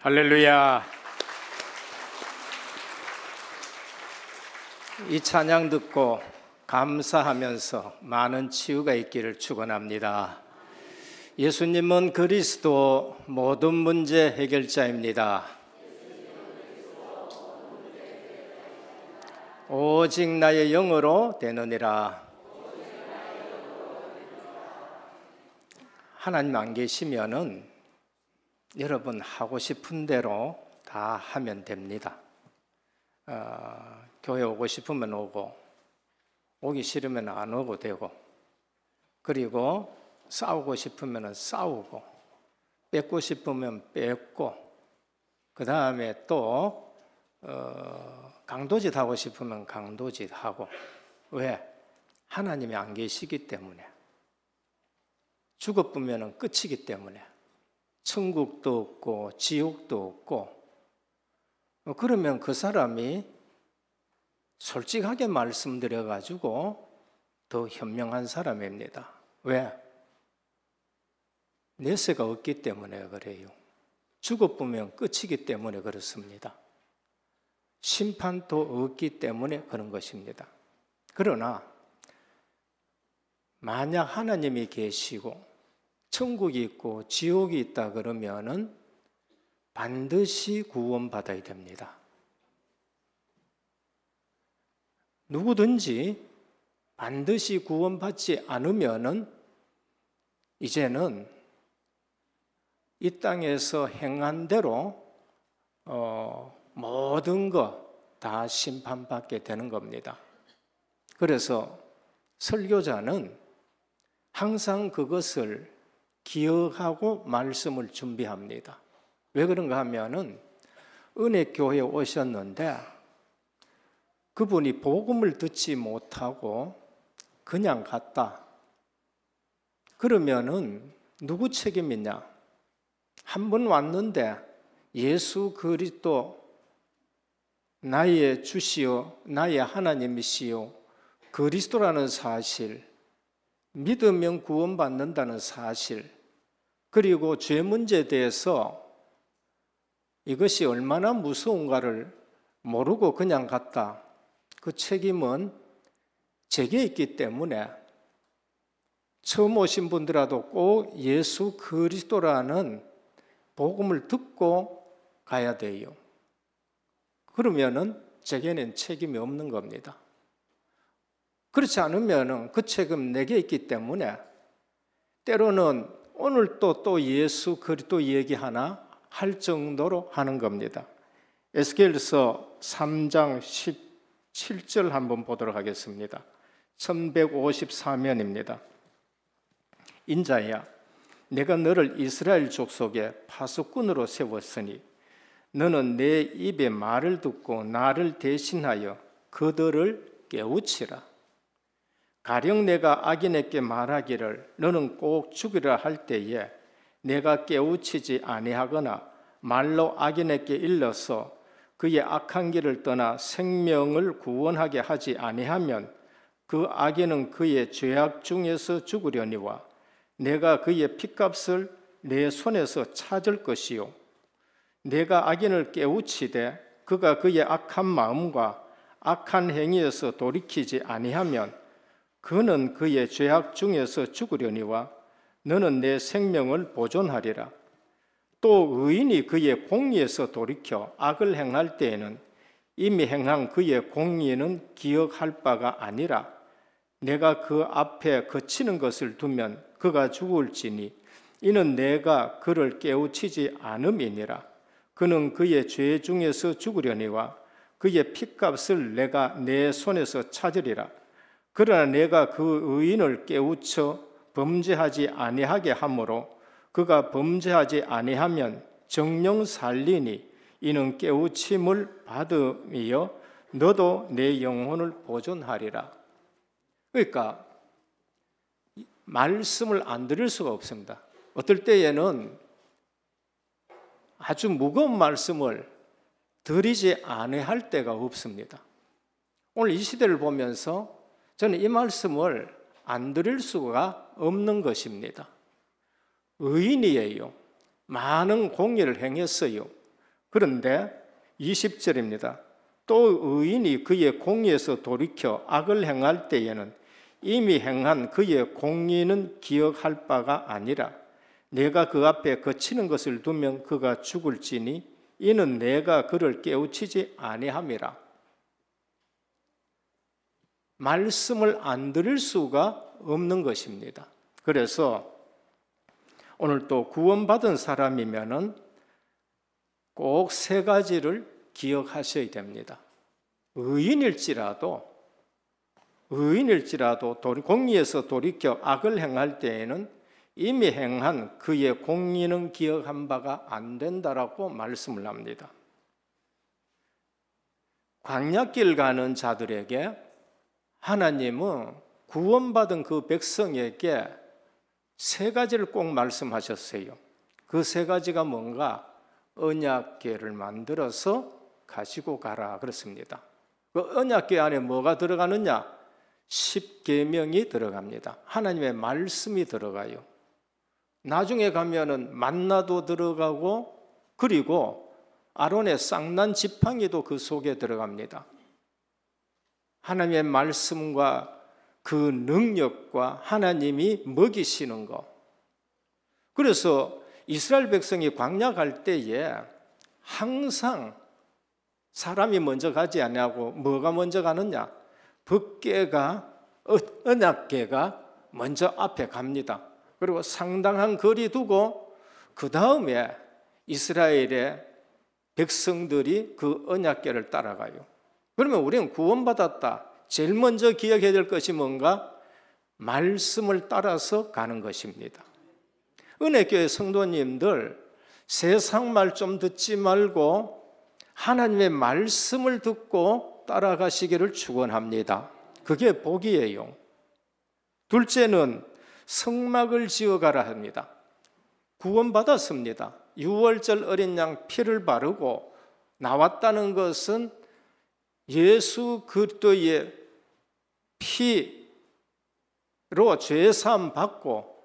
할렐루야. 이 찬양 듣고 감사하면서 많은 치유가 있기를 축원합니다. 예수님은 그리스도 모든 문제 해결자입니다. 오직 나의 영으로 되느니라. 하나님 안 계시면은 여러분 하고 싶은 대로 다 하면 됩니다. 교회 오고 싶으면 오고, 오기 싫으면 안 오고 되고, 그리고 싸우고 싶으면 싸우고, 뺏고 싶으면 뺏고, 그 다음에 또 강도짓 하고 싶으면 강도짓 하고. 왜? 하나님이 안 계시기 때문에. 죽어보면 끝이기 때문에. 천국도 없고 지옥도 없고. 그러면 그 사람이 솔직하게 말씀드려가지고 더 현명한 사람입니다. 왜? 내세가 없기 때문에 그래요. 죽어보면 끝이기 때문에 그렇습니다. 심판도 없기 때문에 그런 것입니다. 그러나 만약 하나님이 계시고 천국이 있고 지옥이 있다 그러면은 반드시 구원받아야 됩니다. 누구든지 반드시 구원받지 않으면은 이제는 이 땅에서 행한 대로 모든 것 다 심판받게 되는 겁니다. 그래서 설교자는 항상 그것을 기억하고 말씀을 준비합니다. 왜 그런가 하면은 은혜교회에 오셨는데 그분이 복음을 듣지 못하고 그냥 갔다. 그러면은 누구 책임이냐? 한 번 왔는데 예수 그리스도 나의 주시오, 나의 하나님이시오, 그리스도라는 사실, 믿으면 구원받는다는 사실, 그리고 죄 문제에 대해서 이것이 얼마나 무서운가를 모르고 그냥 갔다. 그 책임은 제게 있기 때문에 처음 오신 분들라도 꼭 예수 그리스도라는 복음을 듣고 가야 돼요. 그러면은 제게는 책임이 없는 겁니다. 그렇지 않으면은 그 책임 내게 있기 때문에 때로는 오늘 또 예수 그리스도 얘기하나 할 정도로 하는 겁니다. 에스겔서 3장 17절 한번 보도록 하겠습니다. 1154면입니다. 인자야, 내가 너를 이스라엘 족속의 파수꾼으로 세웠으니 너는 내 입의 말을 듣고 나를 대신하여 그들을 깨우치라. 가령 내가 악인에게 말하기를 너는 꼭 죽이라 할 때에 내가 깨우치지 아니하거나 말로 악인에게 일러서 그의 악한 길을 떠나 생명을 구원하게 하지 아니하면 그 악인은 그의 죄악 중에서 죽으려니와 내가 그의 핏값을 내 손에서 찾을 것이요 내가 악인을 깨우치되 그가 그의 악한 마음과 악한 행위에서 돌이키지 아니하면 그는 그의 죄악 중에서 죽으려니와 너는 내 생명을 보존하리라. 또 의인이 그의 공의에서 돌이켜 악을 행할 때에는 이미 행한 그의 공의는 기억할 바가 아니라 내가 그 앞에 그치는 것을 두면 그가 죽을지니 이는 내가 그를 깨우치지 않음이니라. 그는 그의 죄 중에서 죽으려니와 그의 핏값을 내가 내 손에서 찾으리라. 그러나 내가 그 의인을 깨우쳐 범죄하지 아니하게 하므로 그가 범죄하지 아니하면 정령 살리니 이는 깨우침을 받음이여 너도 내 영혼을 보존하리라. 그러니까 말씀을 안 들을 수가 없습니다. 어떨 때에는 아주 무거운 말씀을 드리지 아니할 때가 없습니다. 오늘 이 시대를 보면서 저는 이 말씀을 안 드릴 수가 없는 것입니다. 의인이에요. 많은 공의를 행했어요. 그런데 20절입니다. 또 의인이 그의 공의에서 돌이켜 악을 행할 때에는 이미 행한 그의 공의는 기억할 바가 아니라 내가 그 앞에 거치는 것을 두면 그가 죽을지니 이는 내가 그를 깨우치지 아니함이라. 말씀을 안 들을 수가 없는 것입니다. 그래서 오늘 또 구원받은 사람이면은 꼭 세 가지를 기억하셔야 됩니다. 의인일지라도 공의에서 돌이켜 악을 행할 때에는 이미 행한 그의 공의는 기억한 바가 안 된다라고 말씀을 합니다. 광야길 가는 자들에게 하나님은 구원받은 그 백성에게 세 가지를 꼭 말씀하셨어요. 그 세 가지가 뭔가? 언약궤를 만들어서 가지고 가라 그렇습니다. 그 언약궤 안에 뭐가 들어가느냐? 10계명이 들어갑니다. 하나님의 말씀이 들어가요. 나중에 가면은 만나도 들어가고 그리고 아론의 쌍난 지팡이도 그 속에 들어갑니다. 하나님의 말씀과 그 능력과 하나님이 먹이시는 것. 그래서 이스라엘 백성이 광야 갈 때에 항상 사람이 먼저 가지 않냐고 뭐가 먼저 가느냐? 법궤가 언약궤가 먼저 앞에 갑니다. 그리고 상당한 거리 두고 그 다음에 이스라엘의 백성들이 그 언약궤를 따라가요. 그러면 우리는 구원받았다. 제일 먼저 기억해야 될 것이 뭔가? 말씀을 따라서 가는 것입니다. 은혜교회 성도님들 세상 말 좀 듣지 말고 하나님의 말씀을 듣고 따라가시기를 축원합니다. 그게 복이에요. 둘째는 성막을 지어가라 합니다. 구원받았습니다. 6월절 어린 양 피를 바르고 나왔다는 것은 예수 그리스도의 피로 죄사함 받고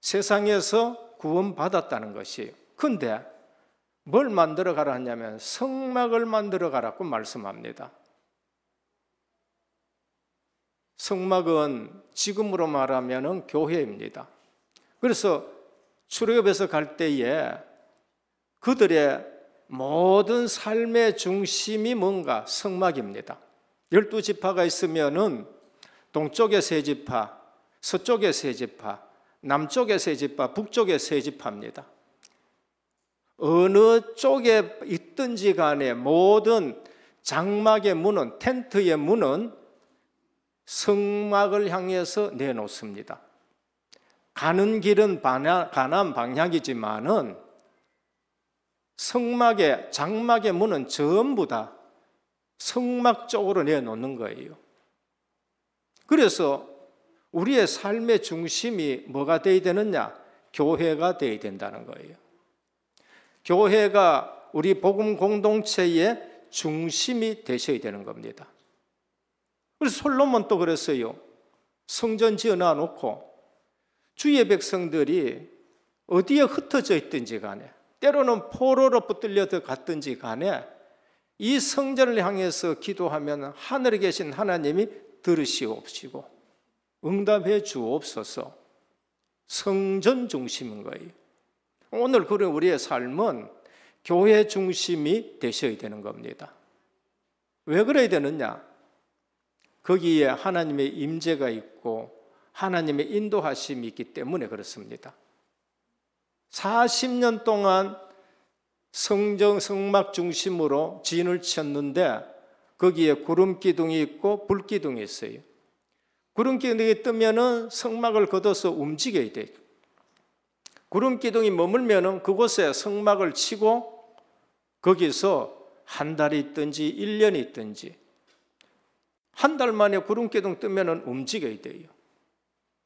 세상에서 구원받았다는 것이에요. 그런데 뭘 만들어 가라 하냐면 성막을 만들어 가라고 말씀합니다. 성막은 지금으로 말하면 교회입니다. 그래서 출애굽에서 갈 때에 그들의 모든 삶의 중심이 뭔가? 성막입니다. 12지파가 있으면은 동쪽에 세 지파, 서쪽에 세 지파, 남쪽에 세 지파, 북쪽에 세 지파입니다. 어느 쪽에 있든지 간에 모든 장막의 문은, 텐트의 문은 성막을 향해서 내놓습니다. 가는 길은 가나안 방향이지만은 성막의 장막의 문은 전부 다 성막 쪽으로 내놓는 거예요. 그래서 우리의 삶의 중심이 뭐가 되어야 되느냐? 교회가 되어야 된다는 거예요. 교회가 우리 복음 공동체의 중심이 되셔야 되는 겁니다. 그래서 솔로몬도 그랬어요. 성전 지어놔 놓고 주의 백성들이 어디에 흩어져 있든지 간에 때로는 포로로 붙들려 갔든지 간에 이 성전을 향해서 기도하면 하늘에 계신 하나님이 들으시옵시고 응답해 주옵소서. 성전 중심인 거예요. 오늘 그런 우리의 삶은 교회 중심이 되셔야 되는 겁니다. 왜 그래야 되느냐? 거기에 하나님의 임재가 있고 하나님의 인도하심이 있기 때문에 그렇습니다. 40년 동안 성막 중심으로 진을 쳤는데 거기에 구름 기둥이 있고 불 기둥이 있어요. 구름 기둥이 뜨면은 성막을 걷어서 움직여야 돼요. 구름 기둥이 머물면은 그곳에 성막을 치고 거기서 한 달이 있든지 1년이 있든지 한 달 만에 구름 기둥 뜨면은 움직여야 돼요.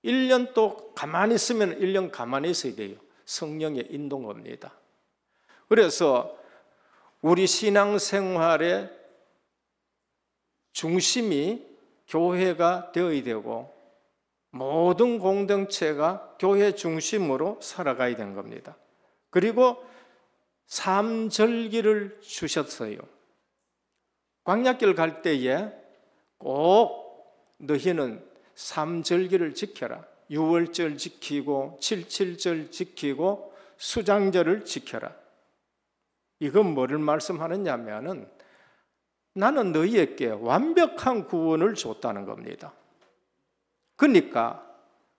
1년 또 가만히 있으면 1년 가만히 있어야 돼요. 성령의 인도입니다. 그래서 우리 신앙생활의 중심이 교회가 되어야 되고 모든 공동체가 교회 중심으로 살아가야 되는 겁니다. 그리고 삼절기를 주셨어요. 광야길 갈 때에 꼭 너희는 삼절기를 지켜라. 유월절 지키고 칠칠절 지키고 수장절을 지켜라. 이건 뭐를 말씀하느냐면은 나는 너희에게 완벽한 구원을 줬다는 겁니다. 그러니까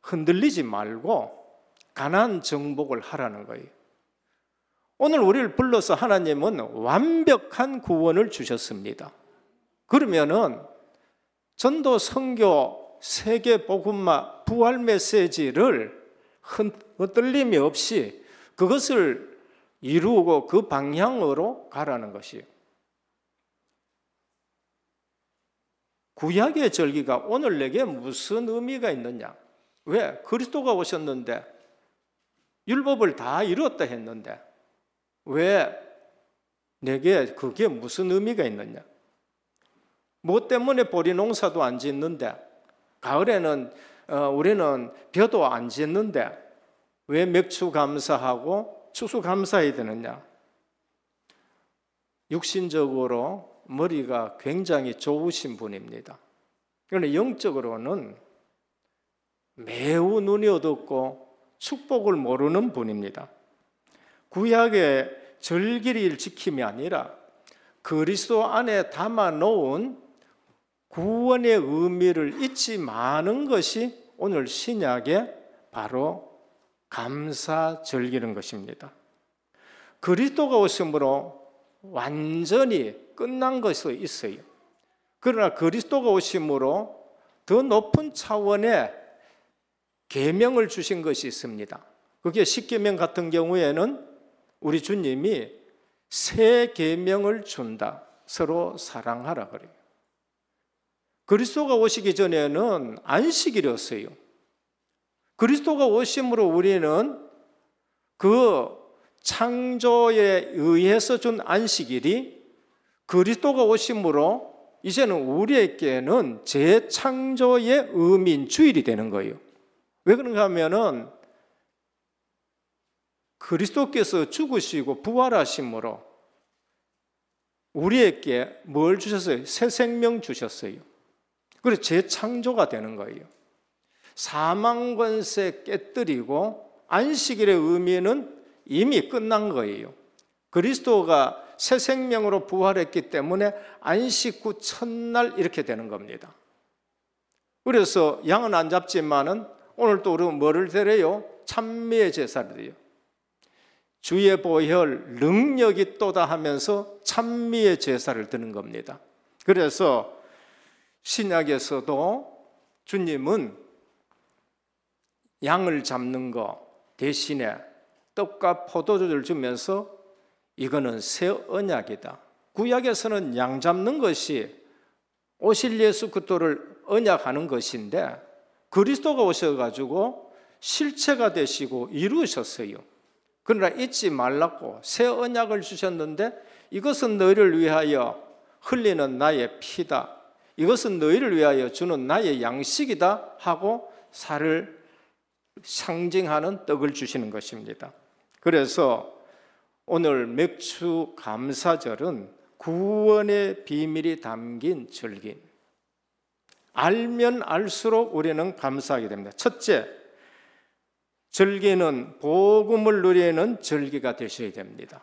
흔들리지 말고 가난 정복을 하라는 거예요. 오늘 우리를 불러서 하나님은 완벽한 구원을 주셨습니다. 그러면은 전도, 선교, 세계 복음화, 부활 메시지를 흔들림이 없이 그것을 이루고 그 방향으로 가라는 것이에요. 구약의 절기가 오늘 내게 무슨 의미가 있느냐? 왜? 그리스도가 오셨는데 율법을 다 이루었다 했는데 왜 내게 그게 무슨 의미가 있느냐? 뭐 때문에 보리 농사도 안 짓는데 가을에는 우리는 벼도 안 짓는데 왜 맥주 감사하고 추수 감사해야 되느냐? 육신적으로 머리가 굉장히 좋으신 분입니다. 그런데 영적으로는 매우 눈이 어둡고 축복을 모르는 분입니다. 구약의 절기를 지킴이 아니라 그리스도 안에 담아놓은 구원의 의미를 잊지 마는 것이 오늘 신약의 바로 감사절기는 것입니다. 그리스도가 오심으로 완전히 끝난 것이 있어요. 그러나 그리스도가 오심으로 더 높은 차원의 계명을 주신 것이 있습니다. 그게 십계명 같은 경우에는 우리 주님이 새 계명을 준다. 서로 사랑하라 그래요. 그리스도가 오시기 전에는 안식일이었어요. 그리스도가 오심으로 우리는 그 창조에 의해서 준 안식일이 그리스도가 오심으로 이제는 우리에게는 재창조의 의미인 주일이 되는 거예요. 왜 그런가 하면은 그리스도께서 죽으시고 부활하심으로 우리에게 뭘 주셨어요? 새 생명 주셨어요. 그래서 재창조가 되는 거예요. 사망 권세 깨뜨리고 안식일의 의미는 이미 끝난 거예요. 그리스도가 새 생명으로 부활했기 때문에 안식 후 첫날 이렇게 되는 겁니다. 그래서 양은 안 잡지만은 오늘 또 우리는 뭐를 드려요? 찬미의 제사를 드려요. 주의 보혈 능력이 또다 하면서 찬미의 제사를 드는 겁니다. 그래서 신약에서도 주님은 양을 잡는 거 대신에 떡과 포도주를 주면서 이거는 새 언약이다. 구약에서는 양 잡는 것이 오실 예수 그리스도를 언약하는 것인데 그리스도가 오셔가지고 실체가 되시고 이루셨어요. 그러나 잊지 말라고 새 언약을 주셨는데 이것은 너희를 위하여 흘리는 나의 피다. 이것은 너희를 위하여 주는 나의 양식이다 하고 살을 상징하는 떡을 주시는 것입니다. 그래서 오늘 맥주 감사절은 구원의 비밀이 담긴 절기. 알면 알수록 우리는 감사하게 됩니다. 첫째, 절기는 복음을 누리는 절기가 되셔야 됩니다.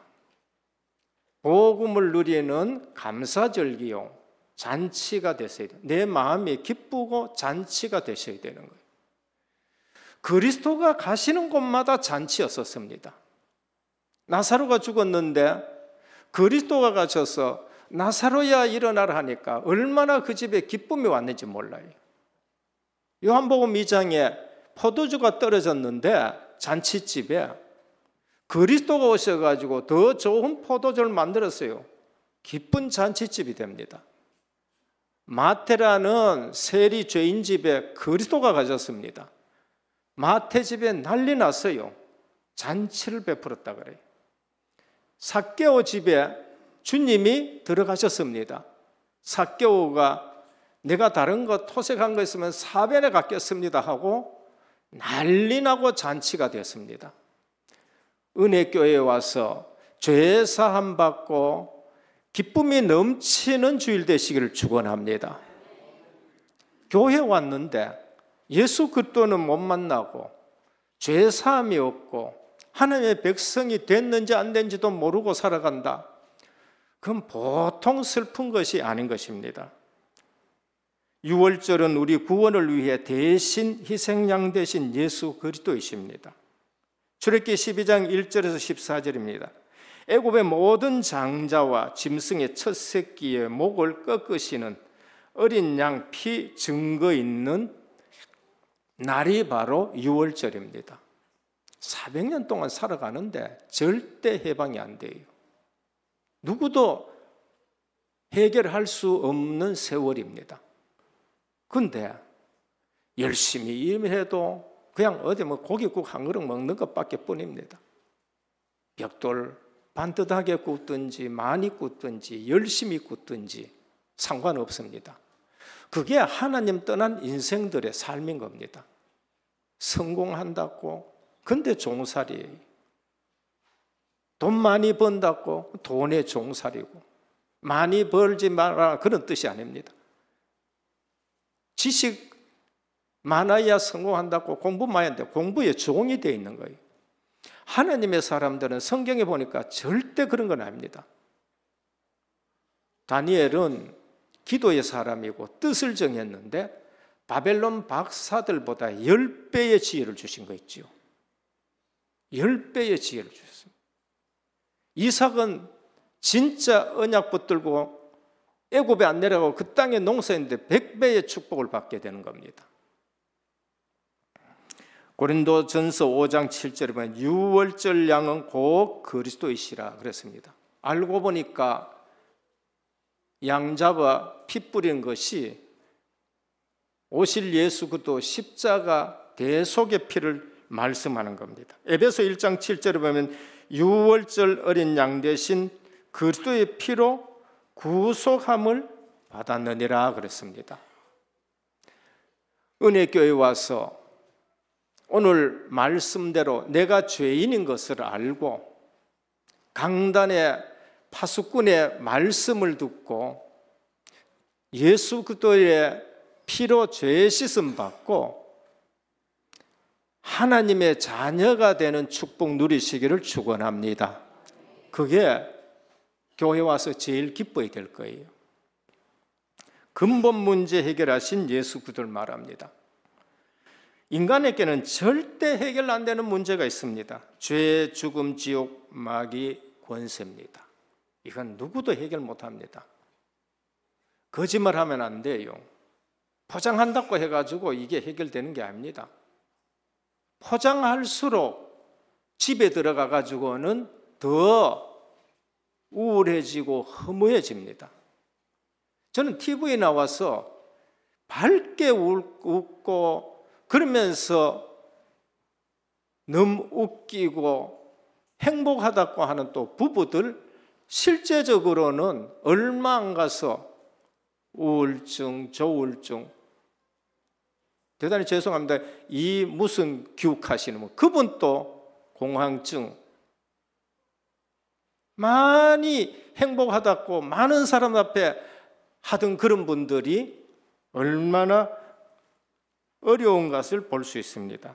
복음을 누리는 감사절기요, 잔치가 되셔야 돼요. 내 마음이 기쁘고 잔치가 되셔야 되는 거예요. 그리스도가 가시는 곳마다 잔치였었습니다. 나사로가 죽었는데 그리스도가 가셔서 나사로야 일어나라 하니까 얼마나 그 집에 기쁨이 왔는지 몰라요. 요한복음 2장에 포도주가 떨어졌는데 잔치집에 그리스도가 오셔가지고 더 좋은 포도주를 만들었어요. 기쁜 잔치집이 됩니다. 마태라는 세리 죄인 집에 그리스도가 가셨습니다. 마태 집에 난리 났어요. 잔치를 베풀었다 그래요. 삭개오 집에 주님이 들어가셨습니다. 삭개오가 내가 다른 거 토색한 거 있으면 4배나 갚겠습니다 하고 난리 나고 잔치가 됐습니다. 은혜교회에 와서 죄 사함 받고 기쁨이 넘치는 주일 되시기를 축원합니다. 교회 왔는데 예수 그리스도는 못 만나고 죄 사함이 없고 하나님의 백성이 됐는지 안 됐는지도 모르고 살아간다. 그건 보통 슬픈 것이 아닌 것입니다. 유월절은 우리 구원을 위해 대신 희생양 되신 예수 그리스도이십니다. 출애굽기 12장 1절에서 14절입니다. 애굽의 모든 장자와 짐승의 첫 새끼의 목을 꺾으시는 어린 양 피 증거 있는 날이 바로 유월절입니다. 400년 동안 살아가는데 절대 해방이 안 돼요. 누구도 해결할 수 없는 세월입니다. 근데 열심히 일해도 그냥 어디 고깃국 한 그릇 먹는 것밖에 뿐입니다. 벽돌 반듯하게 굽든지 많이 굽든지 열심히 굽든지 상관없습니다. 그게 하나님 떠난 인생들의 삶인 겁니다. 성공한다고 근데 종살이에요. 돈 많이 번다고 돈의 종살이고 많이 벌지 마라 그런 뜻이 아닙니다. 지식 많아야 성공한다고 공부 많이 하는데 공부에 종이 되어 있는 거예요. 하나님의 사람들은 성경에 보니까 절대 그런 건 아닙니다. 다니엘은 기도의 사람이고 뜻을 정했는데 바벨론 박사들보다 10배의 지혜를 주신 거 있죠. 10배의 지혜를 주셨습니다. 이삭은 진짜 언약 붙들고 애굽에 안 내려가고 그 땅에 농사했는데 100배의 축복을 받게 되는 겁니다. 고린도전서 5장 7절에 보면 유월절 양은 곧 그리스도이시라 그랬습니다. 알고 보니까 양 잡아 피 뿌린 것이 오실 예수 그리스도 십자가 대속의 피를 말씀하는 겁니다. 에베소 1장 7절에 보면 유월절 어린 양 대신 그리스도의 피로 구속함을 받았느니라 그랬습니다. 은혜교회 와서 오늘 말씀대로 내가 죄인인 것을 알고 강단의 파수꾼의 말씀을 듣고 예수 그리스도의 피로 죄 씻음 받고 하나님의 자녀가 되는 축복 누리시기를 축원합니다. 그게 교회 와서 제일 기뻐야 될 거예요. 근본 문제 해결하신 예수 그리스도를 말합니다. 인간에게는 절대 해결 안 되는 문제가 있습니다. 죄, 죽음, 지옥, 마귀, 권세입니다. 이건 누구도 해결 못합니다. 거짓말하면 안 돼요. 포장한다고 해가지고 이게 해결되는 게 아닙니다. 포장할수록 집에 들어가 가지고는 더 우울해지고 허무해집니다. 저는 TV에 나와서 밝게 웃고 그러면서 너무 웃기고 행복하다고 하는 또 부부들 실제적으로는 얼마 안 가서 우울증, 조울증 대단히 죄송합니다. 이 무슨 교육하시는 분 그분도 공황증 많이 행복하다고 많은 사람 앞에 하던 그런 분들이 얼마나 어려운 것을 볼 수 있습니다.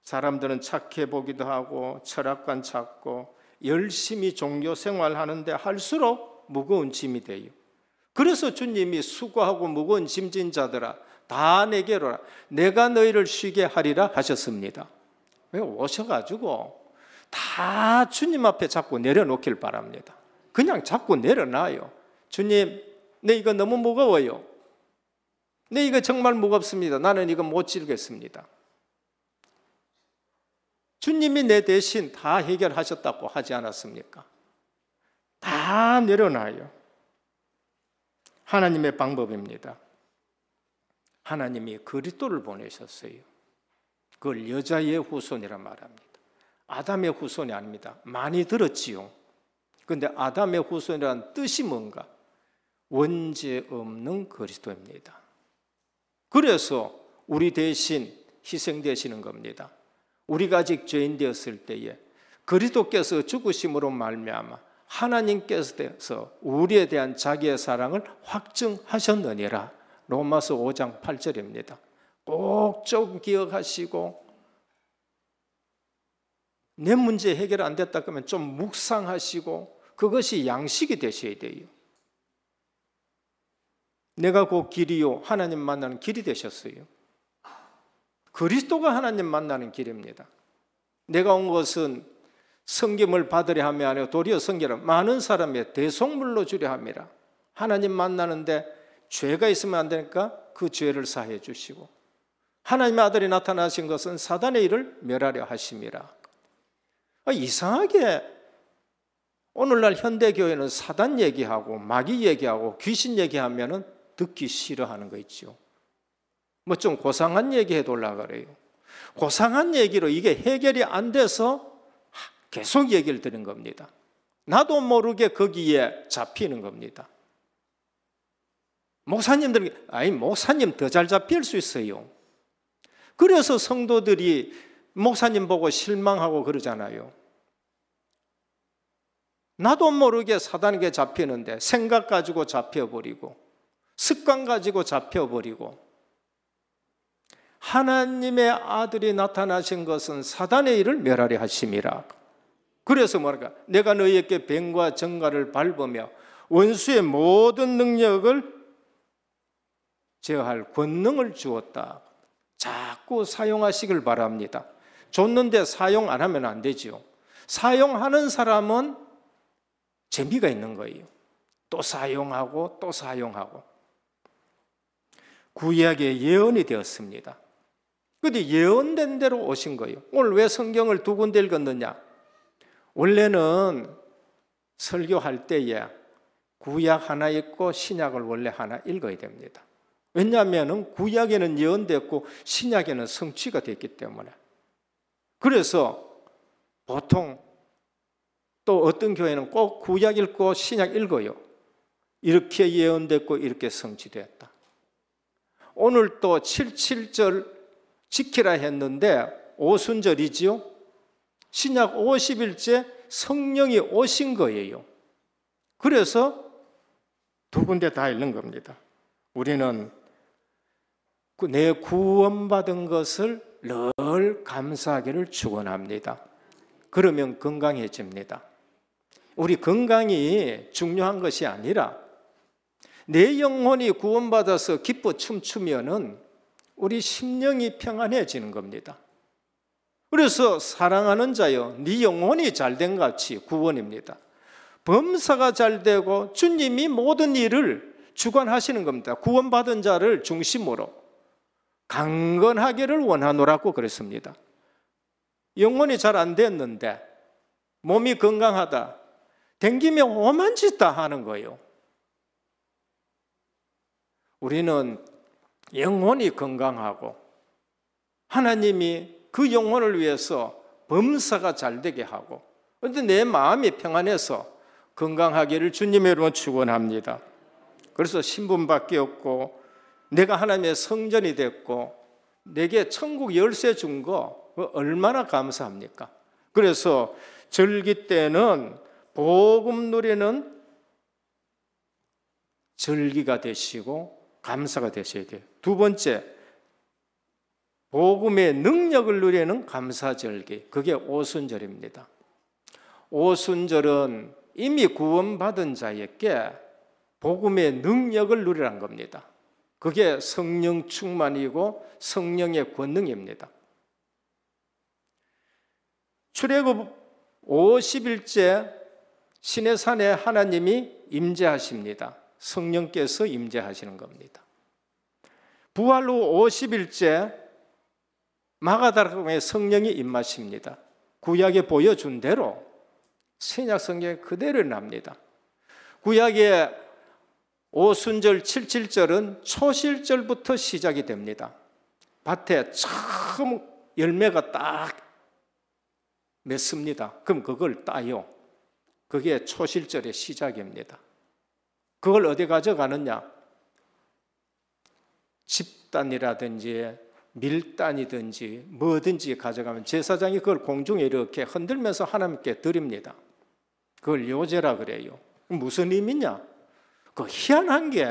사람들은 착해 보기도 하고 철학관 찾고 열심히 종교 생활하는데 할수록 무거운 짐이 돼요. 그래서 주님이 수고하고 무거운 짐진 자들아 다 내게로 오라. 내가 너희를 쉬게 하리라 하셨습니다. 왜 오셔가지고 다 주님 앞에 자꾸 내려놓길 바랍니다. 그냥 자꾸 내려놔요. 주님, 내 이거 너무 무거워요. 내 이거 정말 무겁습니다. 나는 이거 못 지르겠습니다. 주님이 내 대신 다 해결하셨다고 하지 않았습니까? 다 내려놔요. 하나님의 방법입니다. 하나님이 그리스도를 보내셨어요. 그걸 여자의 후손이라 말합니다. 아담의 후손이 아닙니다. 많이 들었지요. 그런데 아담의 후손이라는 뜻이 뭔가? 원죄 없는 그리스도입니다. 그래서 우리 대신 희생되시는 겁니다. 우리가 아직 죄인 되었을 때에 그리스도께서 죽으심으로 말미암아 하나님께서 우리에 대한 자기의 사랑을 확증하셨느니라. 로마서 5장 8절입니다. 꼭 좀 기억하시고, 내 문제 해결 안 됐다 그러면 좀 묵상하시고, 그것이 양식이 되셔야 돼요. 내가 곧 길이요, 하나님 만나는 길이 되셨어요. 그리스도가 하나님 만나는 길입니다. 내가 온 것은 섬김을 받으려 함이 아니라 도리어 섬기라. 많은 사람의 대속물로 주려 함이라. 하나님 만나는데 죄가 있으면 안 되니까 그 죄를 사해 주시고, 하나님의 아들이 나타나신 것은 사단의 일을 멸하려 하심이라. 이상하게 오늘날 현대교회는 사단 얘기하고 마귀 얘기하고 귀신 얘기하면 듣기 싫어하는 거 있죠. 뭐 좀 고상한 얘기 해달라고 그래요. 고상한 얘기로 이게 해결이 안 돼서 계속 얘기를 드린 겁니다. 나도 모르게 거기에 잡히는 겁니다. 목사님들은 아니 목사님 더 잘 잡힐 수 있어요. 그래서 성도들이 목사님 보고 실망하고 그러잖아요. 나도 모르게 사단에게 잡히는데 생각 가지고 잡혀버리고 습관 가지고 잡혀버리고, 하나님의 아들이 나타나신 것은 사단의 일을 멸하려 하심이라. 그래서 뭐랄까, 내가 너희에게 뱀과 정갈을 밟으며 원수의 모든 능력을 제어할 권능을 주었다. 자꾸 사용하시길 바랍니다. 줬는데 사용 안 하면 안 되죠. 사용하는 사람은 재미가 있는 거예요. 또 사용하고 또 사용하고. 구약의 예언이 되었습니다. 그런데 예언된 대로 오신 거예요. 오늘 왜 성경을 두 군데 읽었느냐? 원래는 설교할 때에 구약 하나 읽고 신약을 원래 하나 읽어야 됩니다. 왜냐하면 구약에는 예언됐고 신약에는 성취가 됐기 때문에. 그래서 보통 또 어떤 교회는 꼭 구약 읽고 신약 읽어요. 이렇게 예언됐고 이렇게 성취됐다. 오늘 또 77절 지키라 했는데 오순절이지요. 신약 50일째 성령이 오신 거예요. 그래서 두 군데 다 읽는 겁니다. 우리는 내 구원받은 것을 늘 감사하기를 축원합니다. 그러면 건강해집니다. 우리 건강이 중요한 것이 아니라 내 영혼이 구원받아서 기뻐 춤추면은 우리 심령이 평안해지는 겁니다. 그래서 사랑하는 자여, 네 영혼이 잘된 같이 구원입니다. 범사가 잘되고 주님이 모든 일을 주관하시는 겁니다. 구원받은 자를 중심으로 강건하기를 원하노라고 그랬습니다. 영혼이 잘 안 됐는데 몸이 건강하다, 댕기면 오만 짓 다 하는 거예요. 우리는 영혼이 건강하고 하나님이 그 영혼을 위해서 범사가 잘 되게 하고, 그런데 내 마음이 평안해서 건강하기를 주님의 이름으로 축원합니다. 그래서 신분 바뀌었고 내가 하나님의 성전이 됐고 내게 천국 열쇠 준 거 얼마나 감사합니까? 그래서 절기 때는 복음 누리는 절기가 되시고 감사가 되셔야 돼요. 두 번째, 복음의 능력을 누리는 감사절기, 그게 오순절입니다. 오순절은 이미 구원받은 자에게 복음의 능력을 누리라는 겁니다. 그게 성령 충만이고 성령의 권능입니다. 출애굽 50일째 시내산에 하나님이 임재하십니다. 성령께서 임재하시는 겁니다. 부활 후 50일째 마가다락방에 성령이 임하십니다. 구약에 보여준 대로 신약 성경에 그대로 납니다. 구약의 오순절 77절은 초실절부터 시작이 됩니다. 밭에 처음 열매가 딱 맺습니다. 그럼 그걸 따요. 그게 초실절의 시작입니다. 그걸 어디 가져가느냐? 집단이라든지 밀단이든지 뭐든지 가져가면 제사장이 그걸 공중에 이렇게 흔들면서 하나님께 드립니다. 그걸 요제라 그래요. 무슨 의미냐? 그 희한한 게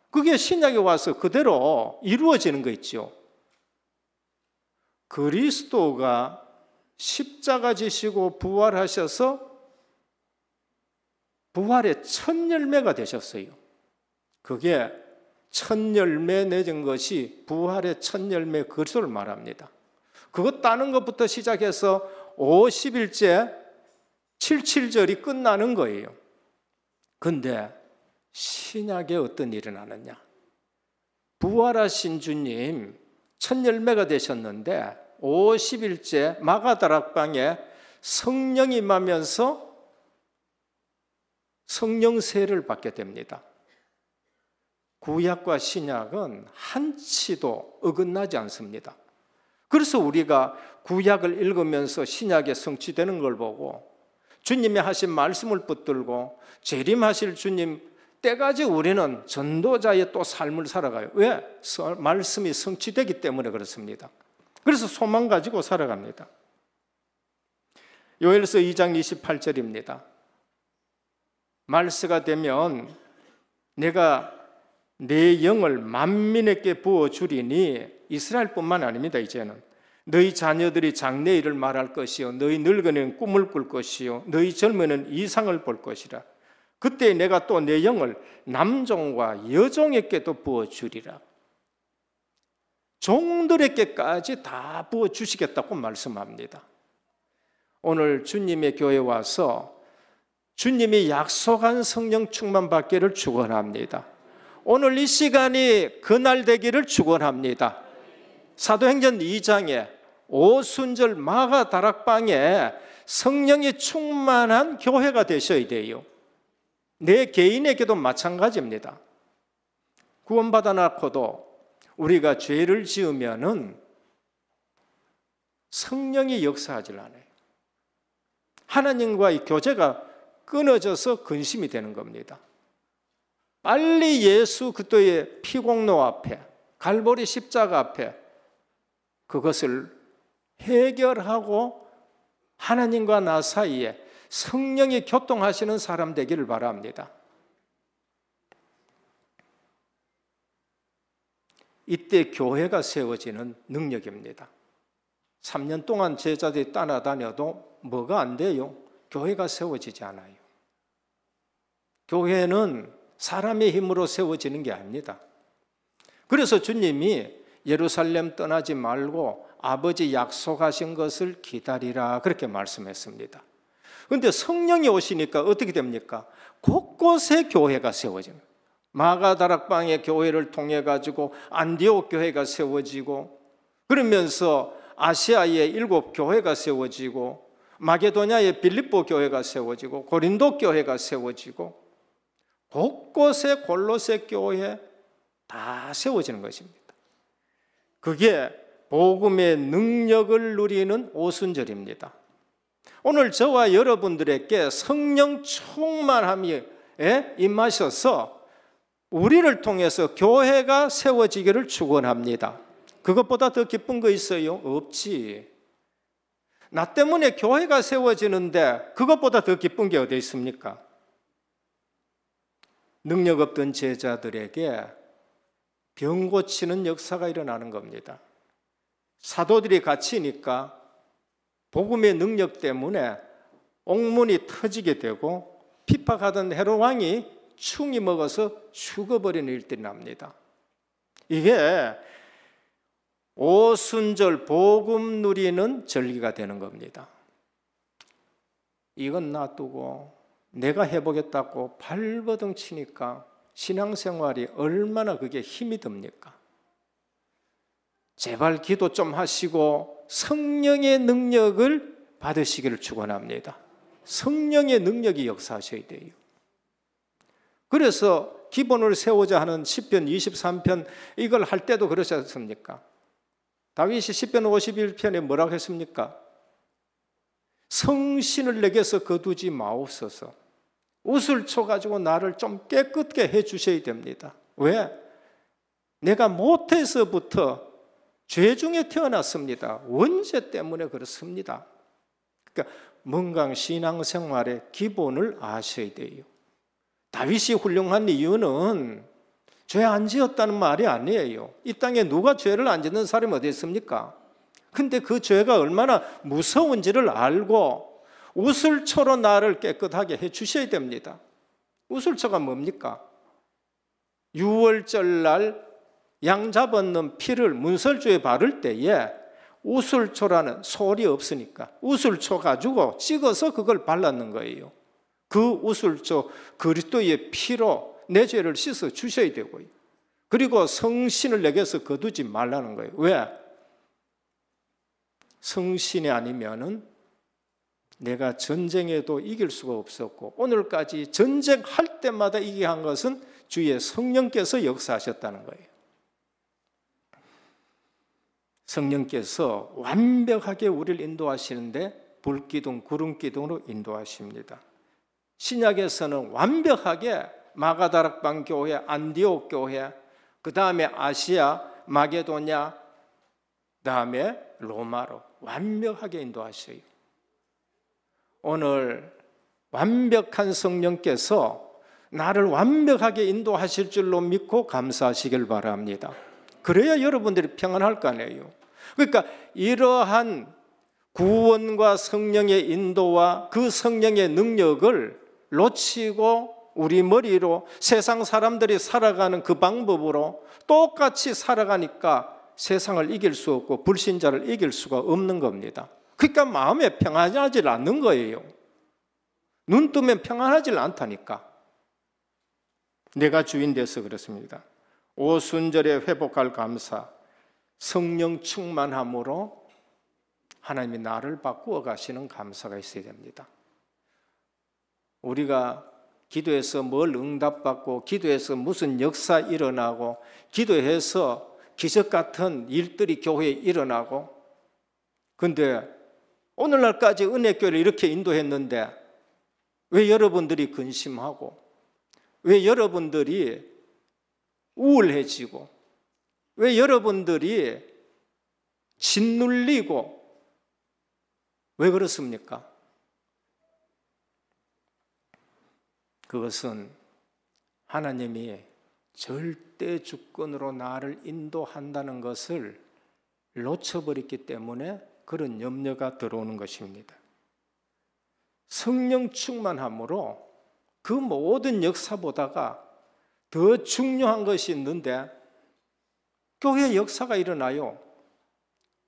그게 신약에 와서 그대로 이루어지는 거 있죠. 그리스도가 십자가 지시고 부활하셔서 부활의 첫 열매가 되셨어요. 그게 첫 열매 맺은 것이 부활의 첫 열매 그리스도를 말합니다. 그것 따는 것부터 시작해서 50일째 77절이 끝나는 거예요. 근데 신약에 어떤 일이 일어나느냐? 부활하신 주님 첫 열매가 되셨는데 50일째 마가다락방에 성령이 임하면서 성령세를 받게 됩니다. 구약과 신약은 한치도 어긋나지 않습니다. 그래서 우리가 구약을 읽으면서 신약에 성취되는 걸 보고 주님이 하신 말씀을 붙들고 재림하실 주님 때까지 우리는 전도자의 또 삶을 살아가요. 왜? 말씀이 성취되기 때문에 그렇습니다. 그래서 소망 가지고 살아갑니다. 요엘서 2장 28절입니다. 말세가 되면 내가 내 영을 만민에게 부어주리니 이스라엘뿐만 아닙니다. 이제는 너희 자녀들이 장래일을 말할 것이요 너희 늙은이는 꿈을 꿀 것이요 너희 젊은이는 이상을 볼 것이라. 그때 내가 또 내 영을 남종과 여종에게도 부어주리라. 종들에게까지 다 부어주시겠다고 말씀합니다. 오늘 주님의 교회에 와서 주님이 약속한 성령 충만 받기를 축원합니다. 오늘 이 시간이 그날 되기를 축원합니다. 사도행전 2장에 오순절 마가다락방에 성령이 충만한 교회가 되셔야 돼요. 내 개인에게도 마찬가지입니다. 구원받아 놓고도 우리가 죄를 지으면은 성령이 역사하질 않아요. 하나님과의 교제가 끊어져서 근심이 되는 겁니다. 빨리 예수 그리스도의 피공로 앞에 갈보리 십자가 앞에 그것을 해결하고 하나님과 나 사이에 성령이 교통하시는 사람 되기를 바랍니다. 이때 교회가 세워지는 능력입니다. 3년 동안 제자들이 따라다녀도 뭐가 안 돼요? 교회가 세워지지 않아요. 교회는 사람의 힘으로 세워지는 게 아닙니다. 그래서 주님이 예루살렘 떠나지 말고 아버지 약속하신 것을 기다리라 그렇게 말씀했습니다. 그런데 성령이 오시니까 어떻게 됩니까? 곳곳에 교회가 세워집니다. 마가다락방의 교회를 통해 가지고 안디옥 교회가 세워지고 그러면서 아시아의 7 교회가 세워지고 마게도냐의 빌립보 교회가 세워지고 고린도 교회가 세워지고 곳곳에 골로새 교회 다 세워지는 것입니다. 그게 복음의 능력을 누리는 오순절입니다. 오늘 저와 여러분들에게 성령 충만함이 임하셔서 우리를 통해서 교회가 세워지기를 축원합니다. 그것보다 더 기쁜 거 있어요? 없지. 나 때문에 교회가 세워지는데 그것보다 더 기쁜 게 어디 있습니까? 능력 없던 제자들에게 병 고치는 역사가 일어나는 겁니다. 사도들이 갇히니까 복음의 능력 때문에 옥문이 터지게 되고 핍박하던 헤롯 왕이 충이 먹어서 죽어버리는 일들이 납니다. 이게 오순절 복음 누리는 절기가 되는 겁니다. 이건 놔두고 내가 해보겠다고 발버둥 치니까 신앙생활이 얼마나 그게 힘이 듭니까? 제발 기도 좀 하시고 성령의 능력을 받으시기를 축원합니다. 성령의 능력이 역사하셔야 돼요. 그래서 기본을 세우자 하는 시편 23편 이걸 할 때도 그러지 않습니까? 다윗이 시편 51편에 뭐라고 했습니까? 성신을 내게서 거두지 마옵소서. 웃을 쳐가지고 나를 좀 깨끗게 해주셔야 됩니다. 왜? 내가 못해서부터 죄 중에 태어났습니다. 원죄 때문에 그렇습니다. 그러니까 뭔가 신앙생활의 기본을 아셔야 돼요. 다윗이 훌륭한 이유는 죄 안 지었다는 말이 아니에요. 이 땅에 누가 죄를 안 짓는 사람이 어디 있습니까? 근데 그 죄가 얼마나 무서운지를 알고 우슬초로 나를 깨끗하게 해 주셔야 됩니다. 우슬초가 뭡니까? 유월절 날 양 잡았는 피를 문설주에 바를 때에 우슬초라는 솔이 없으니까 우슬초 가지고 찍어서 그걸 발랐는 거예요. 그 우슬초 그리스도의 피로 내 죄를 씻어 주셔야 되고요. 그리고 성신을 내게서 거두지 말라는 거예요. 왜? 성신이 아니면은 내가 전쟁에도 이길 수가 없었고 오늘까지 전쟁할 때마다 이기게 한 것은 주의 성령께서 역사하셨다는 거예요. 성령께서 완벽하게 우리를 인도하시는데 불기둥, 구름기둥으로 인도하십니다. 신약에서는 완벽하게 마가다락방 교회, 안디옥 교회, 그 다음에 아시아, 마게도냐, 그 다음에 로마로 완벽하게 인도하셔요. 오늘 완벽한 성령께서 나를 완벽하게 인도하실 줄로 믿고 감사하시길 바랍니다. 그래야 여러분들이 평안할 거 아니에요. 그러니까 이러한 구원과 성령의 인도와 그 성령의 능력을 놓치고 우리 머리로 세상 사람들이 살아가는 그 방법으로 똑같이 살아가니까 세상을 이길 수 없고 불신자를 이길 수가 없는 겁니다. 그러니까 마음에 평안하지 않는 거예요. 눈 뜨면 평안하지 않다니까. 내가 주인 돼서 그렇습니다. 오순절에 회복할 감사, 성령 충만함으로 하나님이 나를 바꾸어 가시는 감사가 있어야 됩니다. 우리가 기도해서 뭘 응답받고 기도해서 무슨 역사 일어나고 기도해서 기적 같은 일들이 교회에 일어나고 근데 오늘날까지 은혜교회를 이렇게 인도했는데 왜 여러분들이 근심하고 왜 여러분들이 우울해지고 왜 여러분들이 짓눌리고 왜 그렇습니까? 그것은 하나님이 절대 주권으로 나를 인도한다는 것을 놓쳐버렸기 때문에 그런 염려가 들어오는 것입니다. 성령 충만함으로 그 모든 역사보다가 더 중요한 것이 있는데 교회 역사가 일어나요.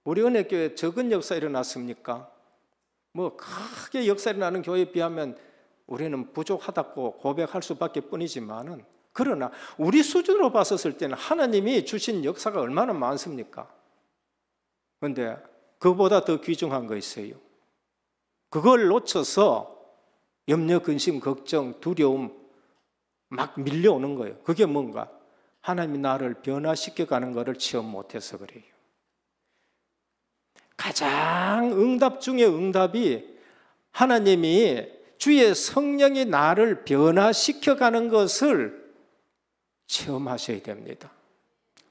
우리 은혜교회 적은 역사 일어났습니까? 뭐 크게 역사 일어나는 교회에 비하면 우리는 부족하다고 고백할 수밖에 뿐이지만은 그러나 우리 수준으로 봤었을 때는 하나님이 주신 역사가 얼마나 많습니까? 그런데 그보다 더 귀중한 거 있어요. 그걸 놓쳐서 염려, 근심, 걱정, 두려움 막 밀려오는 거예요. 그게 뭔가? 하나님이 나를 변화시켜가는 것을 체험 못해서 그래요. 가장 응답 중에 응답이 하나님이 주의 성령이 나를 변화시켜가는 것을 체험하셔야 됩니다.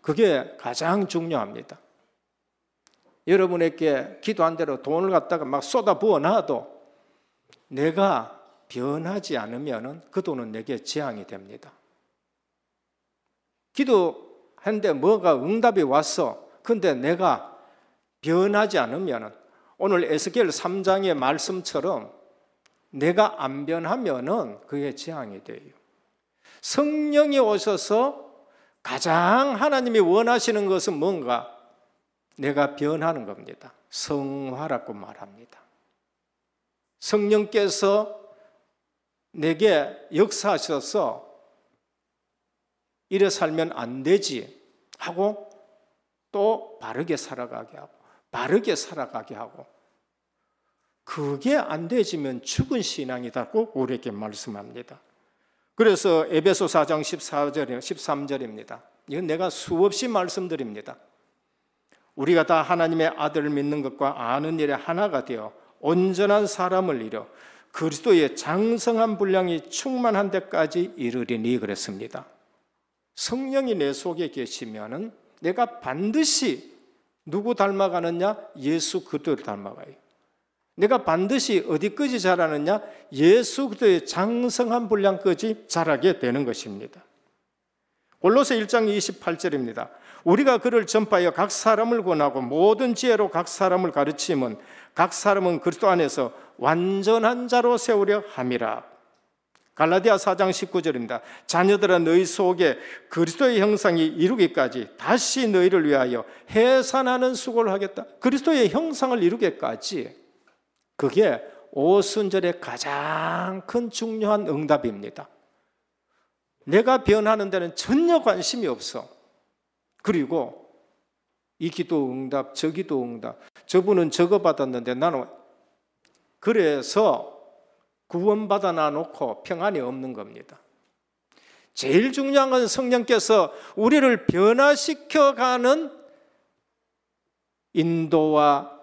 그게 가장 중요합니다. 여러분에게 기도한 대로 돈을 갖다가 막 쏟아 부어놔도 내가 변하지 않으면 그 돈은 내게 재앙이 됩니다. 기도했는데 뭐가 응답이 왔어. 근데 내가 변하지 않으면 오늘 에스겔 3장의 말씀처럼 내가 안 변하면 그게 재앙이 돼요. 성령이 오셔서 가장 하나님이 원하시는 것은 뭔가? 내가 변하는 겁니다. 성화라고 말합니다. 성령께서 내게 역사하셔서 이래 살면 안 되지 하고 또 바르게 살아가게 하고 바르게 살아가게 하고 그게 안 되지면 죽은 신앙이라고 우리에게 말씀합니다. 그래서 에베소 4장 13절입니다. 이건 내가 수없이 말씀드립니다. 우리가 다 하나님의 아들을 믿는 것과 아는 일에 하나가 되어 온전한 사람을 이뤄 그리스도의 장성한 분량이 충만한 데까지 이르리니 그랬습니다. 성령이 내 속에 계시면은 내가 반드시 누구 닮아가느냐? 예수 그리스도를 닮아가요. 내가 반드시 어디까지 자라느냐? 예수 그리스도의 장성한 분량까지 자라게 되는 것입니다. 골로새 1장 28절입니다. 우리가 그를 전파하여 각 사람을 권하고 모든 지혜로 각 사람을 가르치면 각 사람은 그리스도 안에서 완전한 자로 세우려 함이라. 갈라디아 4장 19절입니다. 자녀들아 너희 속에 그리스도의 형상이 이루기까지 다시 너희를 위하여 해산하는 수고를 하겠다. 그리스도의 형상을 이루기까지, 그게 오순절의 가장 큰 중요한 응답입니다. 내가 변하는 데는 전혀 관심이 없어. 그리고 이 기도 응답, 저 기도 응답, 저분은 저거 받았는데 나는, 그래서 구원받아 놔놓고 평안이 없는 겁니다. 제일 중요한 건 성령께서 우리를 변화시켜가는 인도와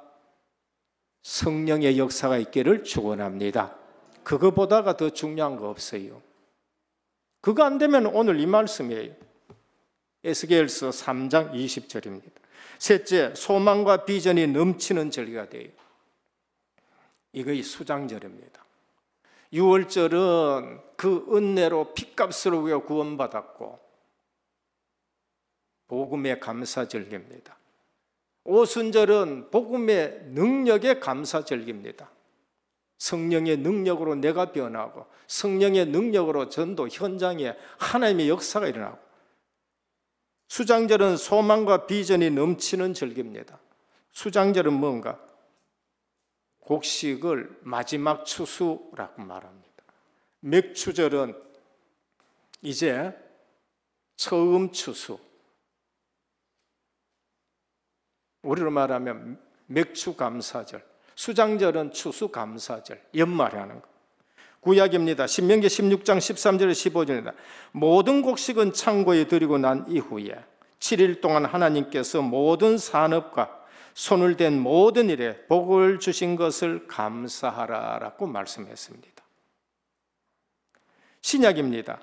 성령의 역사가 있기를 축원합니다. 그거보다가 더 중요한 거 없어요. 그거 안 되면 오늘 이 말씀이에요. 에스겔서 3장 20절입니다. 셋째, 소망과 비전이 넘치는 절기가 돼요. 이거 수장절입니다. 6월절은 그 은혜로 핏값으로 우리가 구원받았고 복음의 감사절기입니다. 오순절은 복음의 능력의 감사절기입니다. 성령의 능력으로 내가 변하고 성령의 능력으로 전도 현장에 하나님의 역사가 일어나고, 수장절은 소망과 비전이 넘치는 절기입니다. 수장절은 뭔가? 곡식을 마지막 추수라고 말합니다. 맥추절은 이제 처음 추수, 우리로 말하면 맥추 감사절. 수장절은 추수 감사절, 연말에 하는 거. 구약입니다. 신명기 16장 13절 15절입니다. 모든 곡식은 창고에 들이고 난 이후에 7일 동안 하나님께서 모든 산업과 손을 댄 모든 일에 복을 주신 것을 감사하라라고 말씀했습니다. 신약입니다.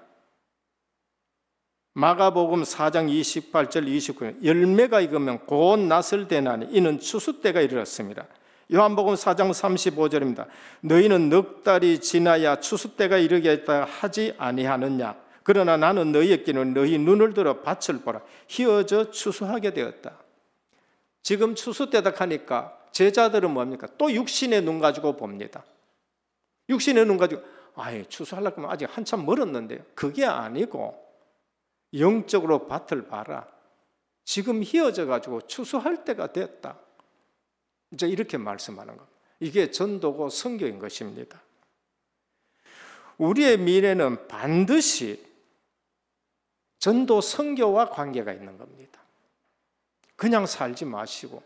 마가복음 4장 28절 29절 열매가 익으면 곧 낫을 대나니 이는 추수 때가 이르렀습니다. 요한복음 4장 35절입니다. 너희는 넉 달이 지나야 추수 때가 이르겠다 하지 아니하느냐? 그러나 나는 너희에게는 너희 눈을 들어 밭을 보라. 휘어져 추수하게 되었다. 지금 추수 때다 하니까 제자들은 뭡니까? 또 육신의 눈 가지고 봅니다. 육신의 눈 가지고 추수하려고 하면 아직 한참 멀었는데요. 그게 아니고 영적으로 밭을 봐라. 지금 휘어져 가지고 추수할 때가 됐다. 이제 이렇게 말씀하는 겁니다. 이게 전도고 선교인 것입니다. 우리의 미래는 반드시 전도 선교와 관계가 있는 겁니다. 그냥 살지 마시고,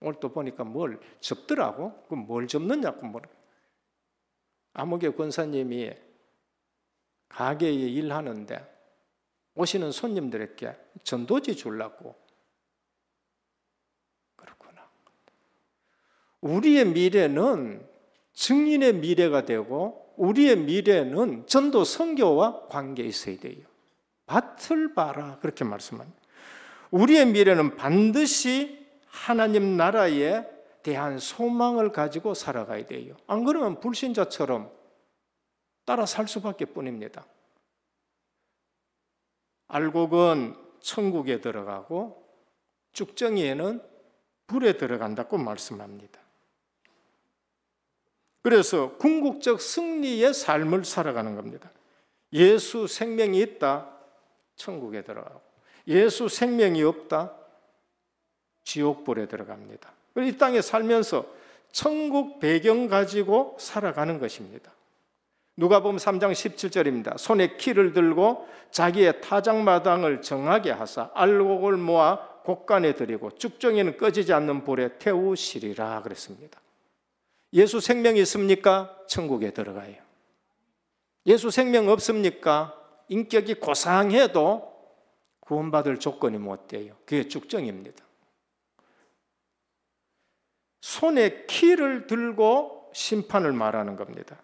오늘 또 보니까 뭘 접더라고? 그럼 뭘 접느냐고. 아무개 권사님이 가게에 일하는데 오시는 손님들에게 전도지 주려고. 그렇구나. 우리의 미래는 증인의 미래가 되고 우리의 미래는 전도 선교와 관계 있어야 돼요. 밭을 봐라 그렇게 말씀합니다. 우리의 미래는 반드시 하나님 나라에 대한 소망을 가지고 살아가야 돼요. 안 그러면 불신자처럼 따라 살 수밖에 뿐입니다. 알곡은 천국에 들어가고 쭉정이에는 불에 들어간다고 말씀합니다. 그래서 궁극적 승리의 삶을 살아가는 겁니다. 예수 생명이 있다, 천국에 들어가고 예수 생명이 없다, 지옥불에 들어갑니다. 이 땅에 살면서 천국 배경 가지고 살아가는 것입니다. 누가복음 3장 17절입니다. 손에 키를 들고 자기의 타작마당을 정하게 하사 알곡을 모아 곡간에 들이고 쭉정이는 꺼지지 않는 불에 태우시리라 그랬습니다. 예수 생명이 있습니까? 천국에 들어가요. 예수 생명 없습니까? 인격이 고상해도 구원받을 조건이 못 돼요. 그게 쭉정입니다. 손에 키를 들고 심판을 말하는 겁니다.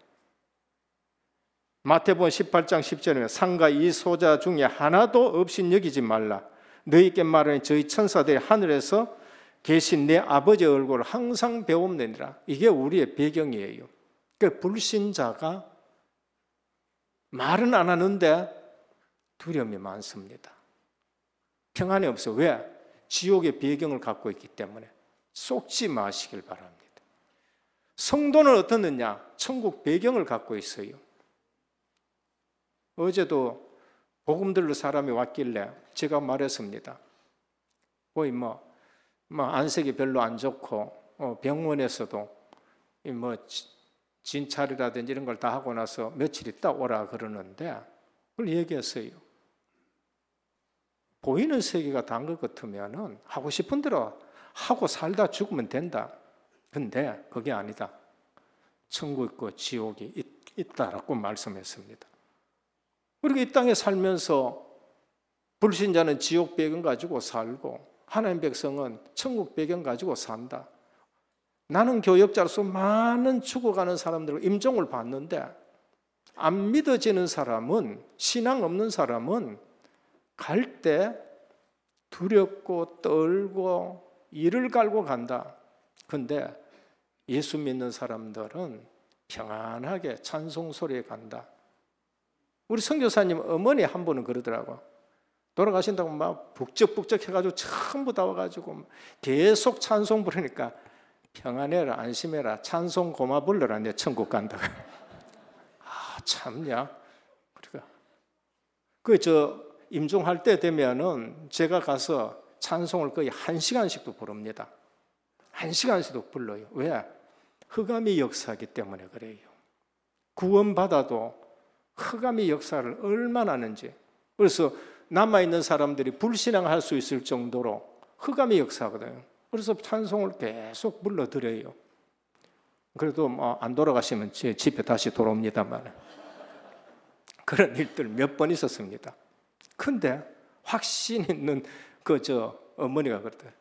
마태복음 18장 10절에 상가 이 소자 중에 하나도 없인 여기지 말라. 너희께 말하니 저희 천사들이 하늘에서 계신 내 아버지 얼굴을 항상 배움내니라. 이게 우리의 배경이에요. 그러니까 불신자가 말은 안 하는데 두려움이 많습니다. 평안이 없어요. 왜? 지옥의 배경을 갖고 있기 때문에. 속지 마시길 바랍니다. 성도는 어떻느냐? 천국 배경을 갖고 있어요. 어제도 복음 들로 사람이 왔길래 제가 말했습니다. 거의 안색이 별로 안 좋고 병원에서도 진찰이라든지 이런 걸 다 하고 나서 며칠 있다 오라 그러는데 그걸 얘기했어요. 보이는 세계가 단 것 같으면 하고 싶은 대로 하고 살다 죽으면 된다. 근데 그게 아니다. 천국 있고 지옥이 있다라고 말씀했습니다. 그리고 이 땅에 살면서 불신자는 지옥 배경 가지고 살고 하나님 백성은 천국 배경 가지고 산다. 나는 교역자로서 많은 죽어가는 사람들과 임종을 봤는데 안 믿어지는 사람은, 신앙 없는 사람은 갈 때 두렵고 떨고 이를 갈고 간다. 근데 예수 믿는 사람들은 평안하게 찬송 소리에 간다. 우리 선교사님 어머니 한 분은 그러더라고. 돌아가신다고 막 북적북적 해가지고 전부 다 와가지고 계속 찬송 부르니까 평안해라, 안심해라, 찬송 고마 불러라, 내 천국 간다. 아, 참냐. 임종할 때 되면은 제가 가서 찬송을 거의 1시간씩도 부릅니다. 1시간씩도 불러요. 왜? 흑암이 역사하기 때문에 그래요. 구원받아도 흑암이 역사를 얼마나 하는지. 그래서 남아있는 사람들이 불신앙할 수 있을 정도로 흑암이 역사하거든요. 그래서 찬송을 계속 불러드려요. 그래도 안 돌아가시면 제 집에 다시 돌아옵니다만 그런 일들 몇 번 있었습니다. 근데 확신 있는 어머니가 그러더라고요.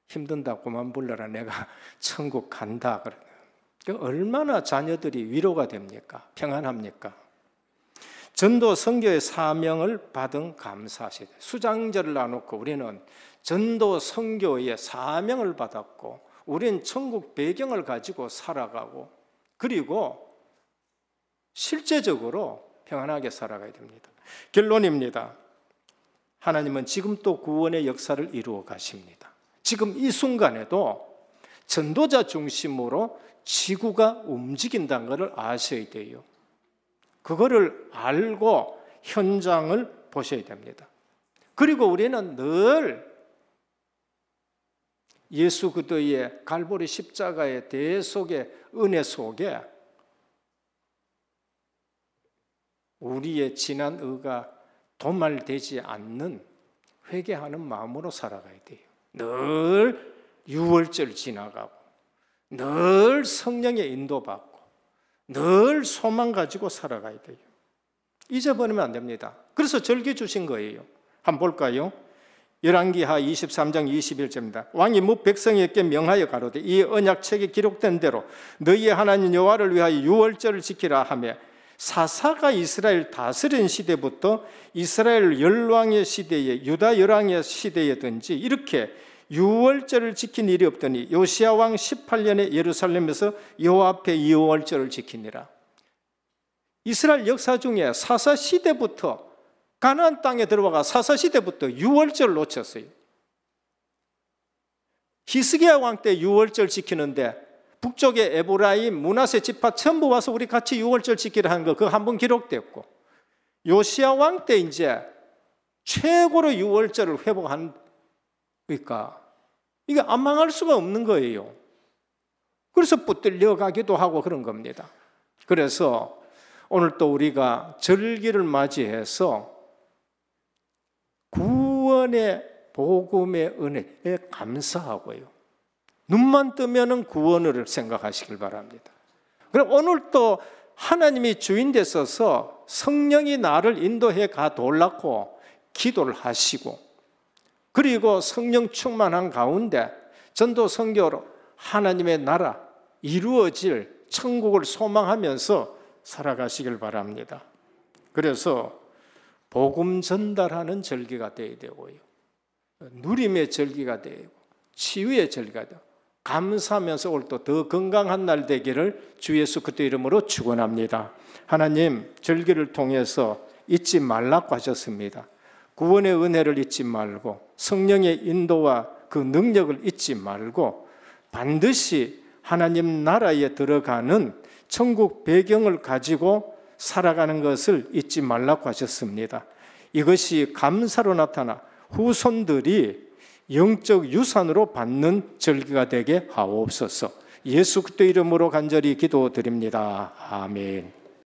힘든다 그만 불러라, 내가 천국 간다. 그러더라고요. 얼마나 자녀들이 위로가 됩니까? 평안합니까? 전도 선교의 사명을 받은 감사시대. 수장절을 놔놓고 우리는 전도 선교의 사명을 받았고 우리는 천국 배경을 가지고 살아가고 그리고 실제적으로 평안하게 살아가야 됩니다. 결론입니다. 하나님은 지금 또 구원의 역사를 이루어 가십니다. 지금 이 순간에도 전도자 중심으로 지구가 움직인다는 것을 아셔야 돼요. 그거를 알고 현장을 보셔야 됩니다. 그리고 우리는 늘 예수 그리스도의 갈보리 십자가의 대속의 은혜 속에 우리의 지난 의가 도말되지 않는 회개하는 마음으로 살아가야 돼요. 늘 유월절 지나가고 늘 성령의 인도받고 늘 소망 가지고 살아가야 돼요. 잊어버리면 안 됩니다. 그래서 절기 주신 거예요. 한번 볼까요? 열왕기하 23장 21절입니다. 왕이 뭇 백성에게 명하여 가로되 이 언약책에 기록된 대로 너희의 하나님 여호와를 위하여 유월절을 지키라 하며 사사가 이스라엘 다스린 시대부터 이스라엘 열왕의 시대에 유다 열왕의 시대에든지 이렇게 유월절을 지킨 일이 없더니 요시야 왕 18년에 예루살렘에서 여호와 앞에 유월절을 지키니라. 이스라엘 역사 중에 사사 시대부터 가나안 땅에 들어가 사사 시대부터 유월절을 놓쳤어요. 히스기야 왕 때 유월절 지키는데 북쪽의 에브라임, 므낫세 지파 전부 와서 우리 같이 유월절 지키라 하는 거 그거 한번 기록됐고 요시야 왕 때 이제 최고로 유월절을 회복한 그러니까 이게 안 망할 수가 없는 거예요. 그래서 붙들려 가기도 하고 그런 겁니다. 그래서 오늘 또 우리가 절기를 맞이해서 구원의 복음의 은혜에 감사하고요. 눈만 뜨면은 구원을 생각하시길 바랍니다. 그럼 오늘 또 하나님이 주인 되셔서 성령이 나를 인도해 가 돌라고 기도를 하시고 그리고 성령 충만한 가운데 전도 선교로 하나님의 나라 이루어질 천국을 소망하면서 살아가시길 바랍니다. 그래서 복음 전달하는 절기가 되어야 되고요. 누림의 절기가 되고 치유의 절기가 되고 감사하면서 올 또 더 건강한 날 되기를 주 예수 그리스도 이름으로 축원합니다. 하나님, 절기를 통해서 잊지 말라고 하셨습니다. 구원의 은혜를 잊지 말고 성령의 인도와 그 능력을 잊지 말고 반드시 하나님 나라에 들어가는 천국 배경을 가지고 살아가는 것을 잊지 말라고 하셨습니다. 이것이 감사로 나타나 후손들이 영적 유산으로 받는 절기가 되게 하옵소서. 예수 그리스도 이름으로 간절히 기도드립니다. 아멘.